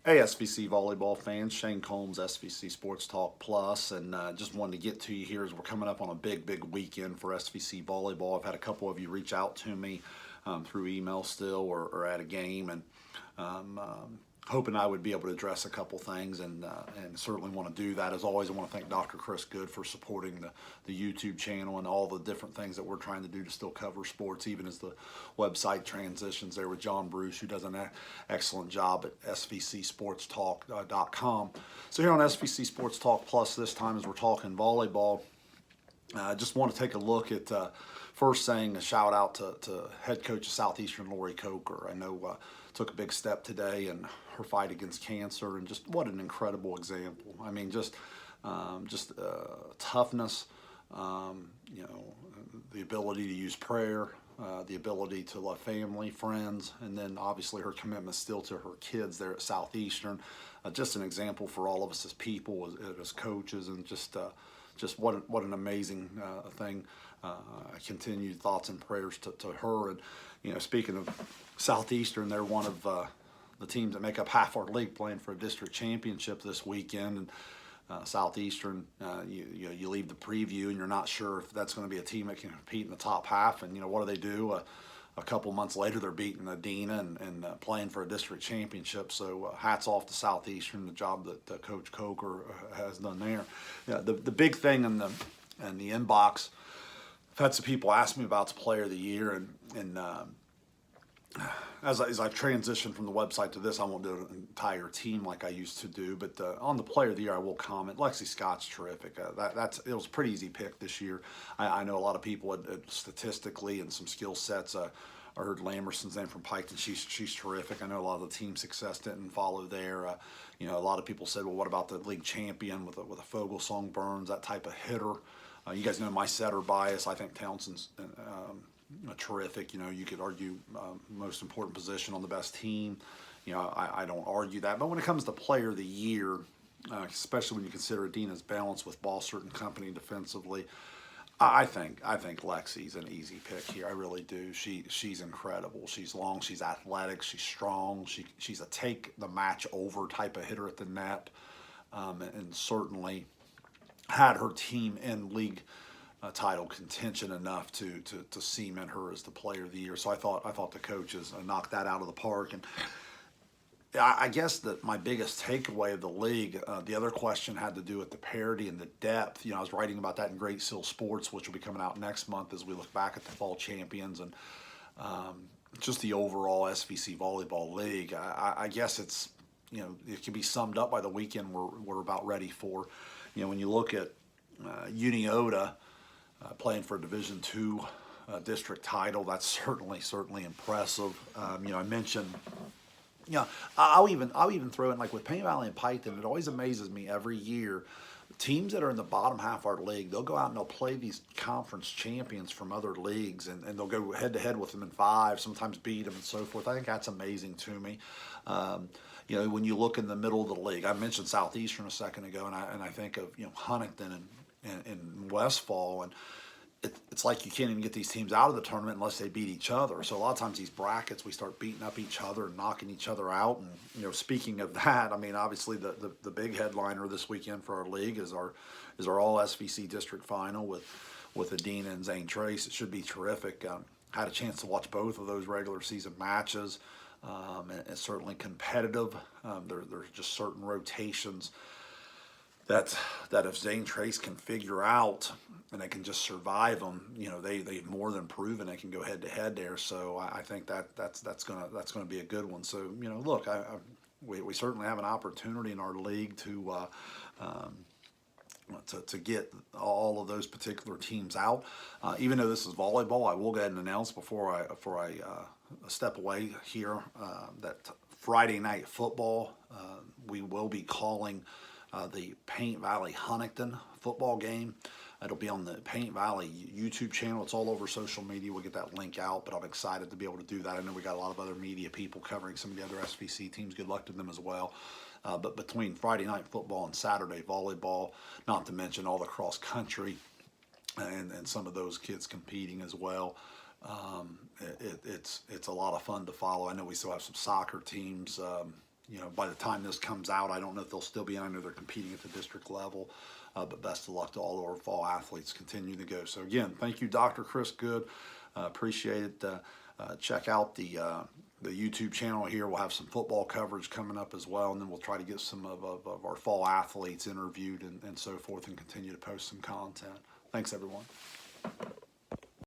Hey, SVC volleyball fans, Shane Combs, SVC Sports Talk Plus, and just wanted to get to you here as we're coming up on a big weekend for SVC volleyball. I've had a couple of you reach out to me through email still or at a game, and hoping I would be able to address a couple things, and certainly want to do that. As always, I want to thank Dr. Chris Good for supporting the YouTube channel and all the different things that we're trying to do to still cover sports, even as the website transitions there with John Bruce, who does an excellent job at svcsportstalk.com. So here on SVC Sports Talk Plus this time, as we're talking volleyball, I just want to take a look at first saying a shout out to head coach of Southeastern, Lori Coker. I know took a big step today in her fight against cancer, and just what an incredible example. I mean, just toughness, you know, the ability to use prayer, the ability to love family, friends, and then obviously her commitment still to her kids there at Southeastern. Just an example for all of us as people, as coaches, and just what an amazing thing. Continued thoughts and prayers to her. And you know, speaking of Southeastern, they're one of the teams that make up half our league, playing for a district championship this weekend. And Southeastern, you leave the preview and you're not sure if that's going to be a team that can compete in the top half. And you know, what do? A couple months later, they're beating Adina and playing for a district championship. So hats off to Southeastern, the job that Coach Coker has done there. Yeah, the big thing in the inbox, I've had some people ask me about the Player of the Year, and as I've transitioned from the website to this, I won't do an entire team like I used to do, but on the Player of the Year, I will comment. Lexi Scott's terrific. It was a pretty easy pick this year. I know a lot of people had statistically and some skill sets. I heard Lamberson's name from Piketon. She's terrific. I know a lot of the team success didn't follow there. You know, a lot of people said, well, what about the league champion with a Fogelsong, Burns, that type of hitter? You guys know my setter bias. I think Townsend's terrific. You know, you could argue most important position on the best team. You know, I don't argue that. But when it comes to Player of the Year, especially when you consider Adina's balance with Bossert and company defensively, I think Lexi's an easy pick here. I really do. She's incredible. She's long. She's athletic. She's strong. She's a take the match over type of hitter at the net, and certainly had her team in league title contention enough to cement her as the Player of the Year. So I thought the coaches knocked that out of the park. And I guess that my biggest takeaway of the league, the other question had to do with the parity and the depth. You know, I was writing about that in Great Seal Sports, which will be coming out next month as we look back at the fall champions and just the overall SVC volleyball league. I guess it's, you know, it can be summed up by the weekend we're about ready for. You know, when you look at Unioda playing for a Division II district title, that's certainly impressive. You know, I mentioned, you know, I'll even throw in, like with Paint Valley and Python, it always amazes me every year. Teams that are in the bottom half of our league, they'll go out and they'll play these conference champions from other leagues, and they'll go head to head with them in five, sometimes beat them and so forth. I think that's amazing to me. You know, when you look in the middle of the league, I mentioned Southeastern a second ago, and I think of, you know, Huntington and Westfall, and it's like you can't even get these teams out of the tournament unless they beat each other. So a lot of times these brackets, we start beating up each other and knocking each other out. And you know, speaking of that, I mean, obviously the big headliner this weekend for our league is our all SVC district final with Adina and Zane Trace. It should be terrific. Had a chance to watch both of those regular season matches. And it's certainly competitive. There's just certain rotations that if Zane Trace can figure out and they can just survive them, you know, they've more than proven they can go head to head there. So I think that's gonna be a good one. So you know, look, we certainly have an opportunity in our league to get all of those particular teams out. Even though this is volleyball, I will go ahead and announce before I step away here that Friday night football, we will be calling the Paint Valley Huntington football game. It'll be on the Paint Valley YouTube channel. It's all over social media. We'll get that link out, but I'm excited to be able to do that. I know we got a lot of other media people covering some of the other SVC teams. Good luck to them as well. But between Friday night football and Saturday volleyball, not to mention all the cross country and some of those kids competing as well, it's a lot of fun to follow. I know we still have some soccer teams. by the time this comes out, I don't know if they'll still be in. I know they're competing at the district level, but best of luck to all of our fall athletes continue to go. So again, thank you, Dr. Chris Good. Appreciate it. Check out the YouTube channel here. We'll have some football coverage coming up as well, and then we'll try to get some of our fall athletes interviewed and so forth, and continue to post some content. Thanks, everyone.